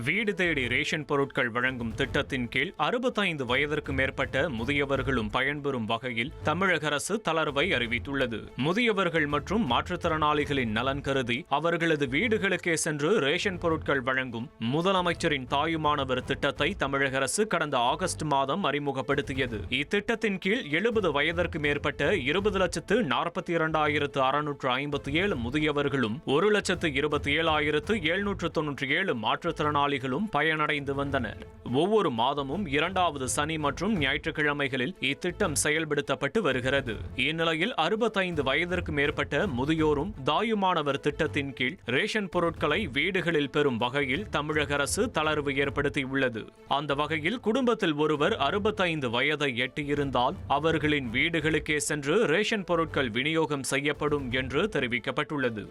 வீடு தேடி ரேஷன் பொருட்கள் வழங்கும் திட்டத்தின் கீழ் 65 வயதிற்கு மேற்பட்ட முதியவர்களும் பயன்பெறும் வகையில் தமிழக அரசு தளர்வை அறிவித்துள்ளது. முதியவர்கள் மற்றும் மாற்றுத்திறனாளிகளின் நலன் கருதி அவர்களது வீடுகளுக்கே சென்று ரேஷன் பொருட்கள் வழங்கும் முதலமைச்சரின் தாயுமானவர் திட்டத்தை தமிழக அரசு கடந்த ஆகஸ்ட் மாதம் அறிமுகப்படுத்தியது. இத்திட்டத்தின் கீழ் 70 வயதிற்கு மேற்பட்ட 20,42,657 முதியவர்களும் 1,27,797 மாற்றுத்திறனாளிகளும் பயனடைந்து வந்தனர். ஒவ்வொரு மாதமும் 2வது சனி மற்றும் ஞாயிற்றுக்கிழமைகளில் இத்திட்டம் செயல்படுத்தப்பட்டு வருகிறது. இந்நிலையில் 65 வயதிற்கு மேற்பட்ட முதியோரும் தாயுமானவர் திட்டத்தின் கீழ் ரேஷன் பொருட்களை வீடுகளில் பெறும் வகையில் தமிழக அரசு தளர்வு ஏற்படுத்தியுள்ளது. அந்த வகையில் குடும்பத்தில் ஒருவர் 65 வயதை எட்டியிருந்தால் அவர்களின் வீடுகளுக்கே சென்று ரேஷன் பொருட்கள் விநியோகம் செய்யப்படும் என்று தெரிவிக்கப்பட்டுள்ளது.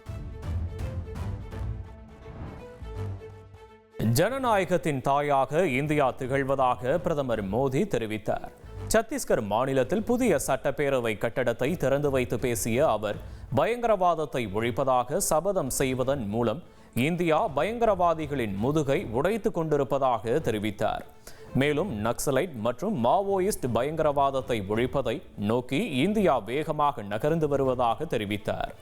ஜனநாயகத்தின் தாயாக இந்தியா திகழ்வதாக பிரதமர் மோடி தெரிவித்தார். சத்தீஸ்கர் மாநிலத்தில் புதிய சட்டப்பேரவை கட்டடத்தை திறந்து வைத்து பேசிய அவர், பயங்கரவாதத்தை ஒழிப்பதாக சபதம் செய்வதன் மூலம் இந்தியா பயங்கரவாதிகளின் முதுகை உடைத்துக் கொண்டிருப்பதாக தெரிவித்தார். மேலும் நக்சலைட் மற்றும் மாவோயிஸ்ட் பயங்கரவாதத்தை ஒழிப்பதை நோக்கி இந்தியா வேகமாக நகர்ந்து வருவதாக தெரிவித்தார்.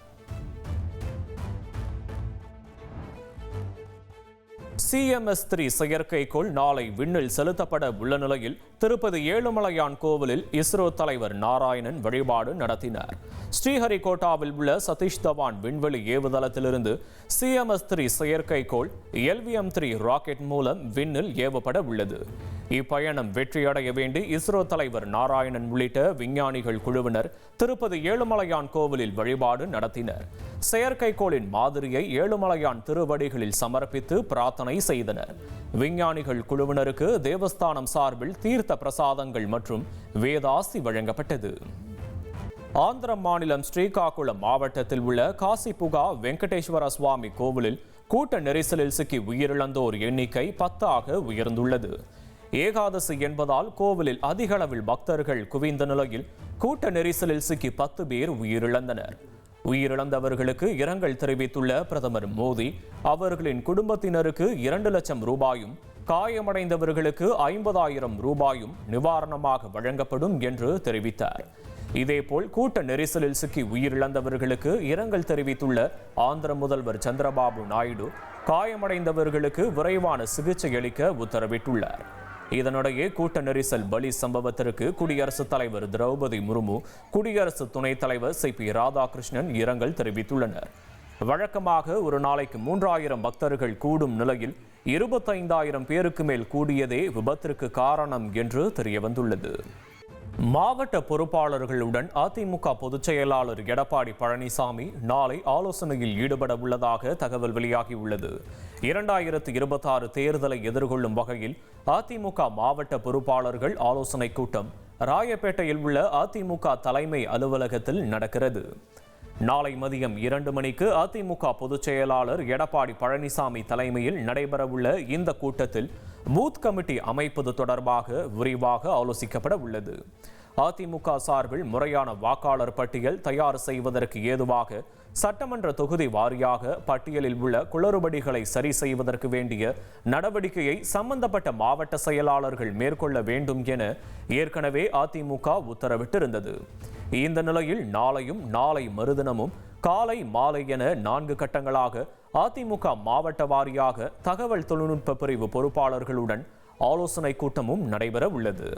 CMS-3 செயற்கைக்கோள் நாளை விண்ணில் செலுத்தப்பட உள்ள நிலையில் திருப்பதி ஏழுமலையான் கோவிலில் இஸ்ரோ தலைவர் நாராயணன் வழிபாடு நடத்தினார். ஸ்ரீஹரிகோட்டாவில் உள்ள சதீஷ் தவான் விண்வெளி ஏவுதளத்திலிருந்து CMS-3 செயற்கைக்கோள் LVM-3 ராக்கெட் மூலம் விண்ணில் ஏவப்பட உள்ளது. இப்பயணம் வெற்றியடைய வேண்டி இஸ்ரோ தலைவர் நாராயணன் உள்ளிட்ட விஞ்ஞானிகள் குழுவினர் திருப்பதி ஏழுமலையான் கோவிலில் வழிபாடு நடத்தினர். செயற்கைக்கோளின் மாதிரியை ஏழுமலையான் திருவடிகளில் சமர்ப்பித்து பிரார்த்தனை செய்தனர். விஞ்ஞானிகள் குழுவினருக்கு தேவஸ்தானம் சார்பில் தீர்த்த பிரசாதங்கள் மற்றும் வேதாசி வழங்கப்பட்டது. ஆந்திர மாநிலம் ஸ்ரீகாகுளம் மாவட்டத்தில் உள்ள காசிபுகா வெங்கடேஸ்வர சுவாமி கோவிலில் கூட்ட நெரிசலில் சிக்கி உயிரிழந்தோர் எண்ணிக்கை 10 உயர்ந்துள்ளது. ஏகாதசி என்பதால் கோவிலில் அதிக அளவில் பக்தர்கள் குவிந்த நிலையில் கூட்ட நெரிசலில் சிக்கி 10 பேர் உயிரிழந்தனர். உயிரிழந்தவர்களுக்கு இரங்கல் தெரிவித்துள்ள பிரதமர் மோடி, அவர்களின் குடும்பத்தினருக்கு 2 லட்சம் ரூபாயும் காயமடைந்தவர்களுக்கு 50,000 ரூபாயும் நிவாரணமாக வழங்கப்படும் என்று தெரிவித்தார். இதேபோல் கூட்ட நெரிசலில் சிக்கி உயிரிழந்தவர்களுக்கு இரங்கல் தெரிவித்துள்ள ஆந்திர முதல்வர் சந்திரபாபு நாயுடு, காயமடைந்தவர்களுக்கு விரைவான சிகிச்சை அளிக்க உத்தரவிட்டுள்ளார். இதனிடையே கூட்ட நெரிசல் பலி சம்பவத்திற்கு குடியரசுத் தலைவர் திரௌபதி முர்மு, குடியரசு துணைத் தலைவர் CP ராதாகிருஷ்ணன் இரங்கல் தெரிவித்துள்ளனர். வழக்கமாக ஒரு நாளைக்கு 3000 பக்தர்கள் கூடும் நிலையில் 25,000 பேருக்கு மேல் கூடியதே விபத்திற்கு காரணம் என்று தெரியவந்துள்ளது. மாவட்ட பொறுப்பாளர்களுடன் அதிமுக பொதுச் செயலாளர் எடப்பாடி பழனிசாமி நாளை ஆலோசனையில் ஈடுபட உள்ளதாக தகவல் வெளியாகியுள்ளது. 2026 தேர்தலை எதிர்கொள்ளும் வகையில் அதிமுக மாவட்ட பொறுப்பாளர்கள் ஆலோசனை கூட்டம் ராயப்பேட்டையில் உள்ள அதிமுக தலைமை அலுவலகத்தில் நடக்கிறது. நாளை மதியம் 2 மணிக்கு அதிமுக பொதுச் செயலாளர் எடப்பாடி பழனிசாமி தலைமையில் நடைபெறவுள்ள இந்த கூட்டத்தில் பூத் கமிட்டி அமைப்பது தொடர்பாக விரிவாக ஆலோசிக்கப்பட உள்ளது. அதிமுக சார்பில் முறையான வாக்காளர் பட்டியல் தயார் செய்வதற்கு ஏதுவாக சட்டமன்ற தொகுதி வாரியாக பட்டியலில் உள்ள குளறுபடிகளை சரி செய்வதற்கு வேண்டிய நடவடிக்கையை சம்பந்தப்பட்ட மாவட்ட செயலாளர்கள் மேற்கொள்ள வேண்டும் என ஏற்கனவே அதிமுக உத்தரவிட்டிருந்தது. இந்த நிலையில் நாளையும் நாளை மறுதினமும் காலை மாலை என 4 கட்டங்களாக அதிமுக மாவட்ட வாரியாக தகவல் தொழில்நுட்ப பிரிவு பொறுப்பாளர்களுடன் ஆலோசனை கூட்டமும் நடைபெற உள்ளது.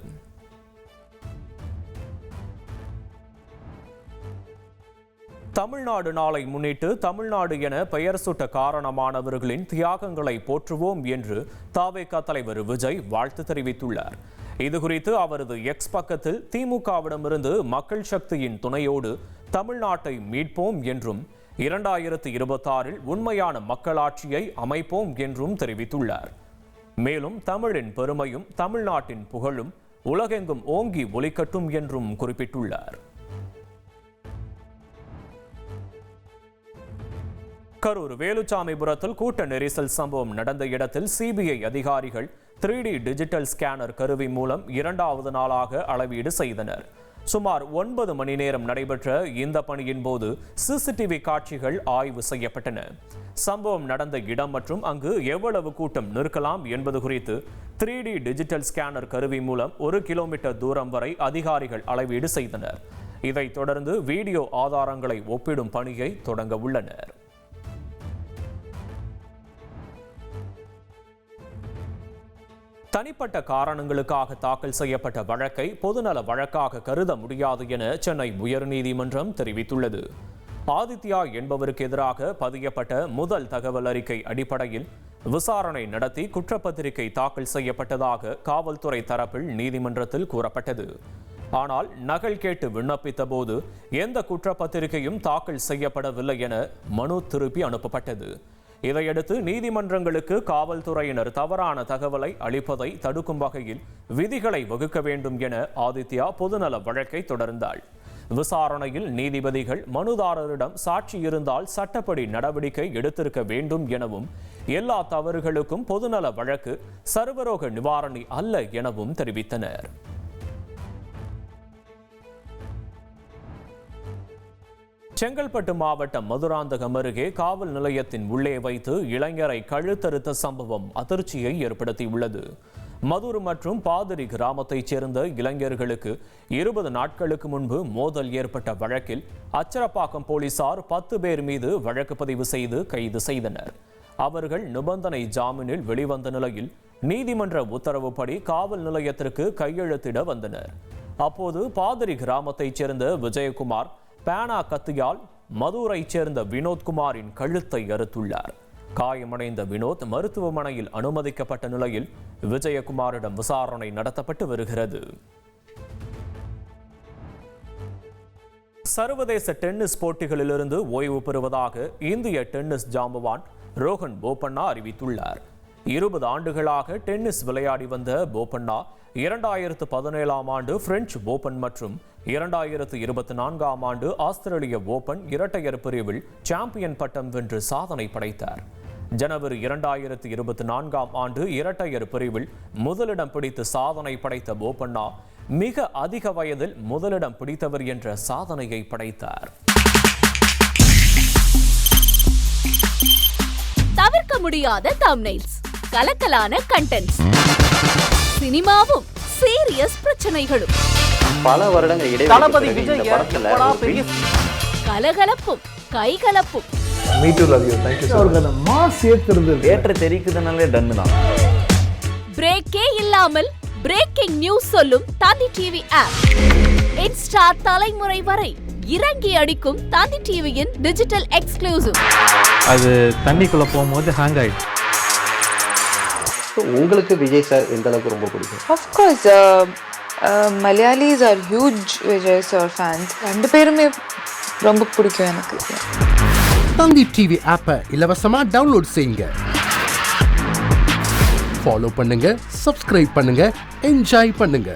தமிழ்நாடு நாளை முன்னிட்டு தமிழ்நாடு என பெயர் சூட்ட காரணமானவர்களின் தியாகங்களை போற்றுவோம் என்று தவேக தலைவர் விஜய் வாழ்த்து தெரிவித்துள்ளார். இதுகுறித்து அவரது எக்ஸ் பக்கத்தில் திமுகவிடமிருந்து மக்கள் சக்தியின் துணையோடு தமிழ்நாட்டை மீட்போம் என்றும் 2026 உண்மையான மக்களாட்சியை அமைப்போம் என்றும் தெரிவித்துள்ளார். மேலும் தமிழின் பெருமையும் தமிழ்நாட்டின் புகழும் உலகெங்கும் ஓங்கி ஒலிக்கட்டும் என்றும் குறிப்பிட்டுள்ளார். கரூர் வேலுச்சாமிபுரத்தில் கூட்ட நெரிசல் சம்பவம் நடந்த இடத்தில் CBI அதிகாரிகள் 3D டிஜிட்டல் ஸ்கேனர் கருவி மூலம் 2வது நாளாக அளவீடு செய்தனர். சுமார் 9 மணி நேரம் நடைபெற்ற இந்த பணியின் போது சிசிடிவி காட்சிகள் ஆய்வு செய்யப்பட்டன. சம்பவம் நடந்த இடம் மற்றும் அங்கு எவ்வளவு கூட்டம் நிற்கலாம் என்பது குறித்து 3D டிஜிட்டல் ஸ்கேனர் கருவி மூலம் 1 கிலோமீட்டர் தூரம் வரை அதிகாரிகள் அளவீடு செய்தனர். இதைத் தொடர்ந்து வீடியோ ஆதாரங்களை ஒப்பிடும் பணியை தொடங்க உள்ளனர். தனிப்பட்ட காரணங்களுக்காக தாக்கல் செய்யப்பட்ட வழக்கை பொதுநல வழக்காக கருத முடியாது என சென்னை உயர்நீதிமன்றம் தெரிவித்துள்ளது. ஆதித்யா என்பவருக்கு எதிராக பதியப்பட்ட முதல் தகவல் அறிக்கை அடிப்படையில் விசாரணை நடத்தி குற்றப்பத்திரிகை தாக்கல் செய்யப்பட்டதாக காவல்துறை தரப்பில் நீதிமன்றத்தில் கூறப்பட்டது. ஆனால் நகல் கேட்டு விண்ணப்பித்த போது எந்த குற்றப்பத்திரிகையும் தாக்கல் செய்யப்படவில்லை என மனு திருப்பி அனுப்பப்பட்டது. இதையடுத்து நீதிமன்றங்களுக்கு காவல்துறையினர் தவறான தகவலை அளிப்பதை தடுக்கும் வகையில் விதிகளை வகுக்க வேண்டும் என ஆதித்யா பொதுநல வழக்கை தொடர்ந்தாள். விசாரணையில் நீதிபதிகள் மனுதாரரிடம் சாட்சி இருந்தால் சட்டப்படி நடவடிக்கை எடுத்திருக்க வேண்டும் எனவும் எல்லா தவறுகளுக்கும் பொதுநல வழக்கு சர்வரோக நிவாரணி அல்ல எனவும் தெரிவித்தனர். செங்கல்பட்டு மாவட்டம் மதுராந்தகம் அருகே காவல் நிலையத்தின் உள்ளே வைத்து இளைஞரை கழுத்தறுத்த சம்பவம் அதிர்ச்சியை ஏற்படுத்தியுள்ளது. மதுர் மற்றும் பாதிரி கிராமத்தைச் சேர்ந்த இளைஞர்களுக்கு 20 நாட்களுக்கு முன்பு மோதல் ஏற்பட்ட வழக்கில் அச்சரப்பாக்கம் போலீசார் 10 பேர் மீது வழக்கு பதிவு செய்து கைது செய்தனர். அவர்கள் நிபந்தனை ஜாமீனில் வெளிவந்த நிலையில் நீதிமன்ற உத்தரவுப்படி காவல் நிலையத்திற்கு கையெழுத்திட வந்தனர். அப்போது பாதிரி கிராமத்தைச் சேர்ந்த விஜயகுமார் பேனா கத்தியால் மதுரைச் சேர்ந்த வினோத்குமாரின் கழுத்தை அறுத்துள்ளார். காயமடைந்த வினோத் மருத்துவமனையில் அனுமதிக்கப்பட்ட நிலையில் விஜயகுமாரிடம் விசாரணை நடத்தப்பட்டு வருகிறது. சர்வதேச டென்னிஸ் போட்டிகளிலிருந்து ஓய்வு பெறுவதாக இந்திய டென்னிஸ் ஜாம்பவான் ரோஹன் போபண்ணா அறிவித்துள்ளார். 20 ஆண்டுகளாக டென்னிஸ் விளையாடி வந்த போபண்ணா 2017ஆம் ஆண்டு பிரெஞ்சு ஓபன் மற்றும் 2024ஆம் ஆண்டு ஆஸ்திரேலிய ஓபன் இரட்டையர் பிரிவில் சாம்பியன் பட்டம் வென்று சாதனை படைத்தார். ஜனவரி 2024ஆம் ஆண்டு இரட்டையர் பிரிவில் முதலிடம் பிடித்து சாதனை படைத்த போபண்ணா மிக அதிக வயதில் முதலிடம் பிடித்தவர் என்ற சாதனையை படைத்தார். தவிர்க்க முடியாத தம்ப்நெயில்ஸ், கலக்கலான கண்டென்ட்ஸ், சினிமாவும் சீரியஸ் பிரச்சனைகளும், பல வருடங்கள் தளபதி விஜய் கலகலப்பும் கைகலப்பும், பிரேக்கே இல்லாமல் பிரேக்கிங் நியூஸ் சொல்லும் தந்தி டிவி ஆப். இன்ஸ்டா தலைமுறை வரை இறங்கி அடிக்கும் தந்தி டிவியின் டிஜிட்டல் எக்ஸ்க்ளூசிவ். அது தண்ணிக்குள்ள போகும்போது ஹேங் ஆயிடுச்சு. உங்களுக்கு விஜய் சார் எந்த அளவுக்கு ரொம்ப பிடிக்கும்? Of course, Malayalis are huge Vijay sir fans. ரெண்டு பேருமே ரொம்ப பிடிக்கும் எனக்கு. தந்தி டிவி ஆப்பை இலவசமா டவுன்லோட் செய்யுங்க. ஃபாலோ பண்ணுங்க, சப்ஸ்கிரைப் பண்ணுங்க, என்ஜாய் பண்ணுங்க.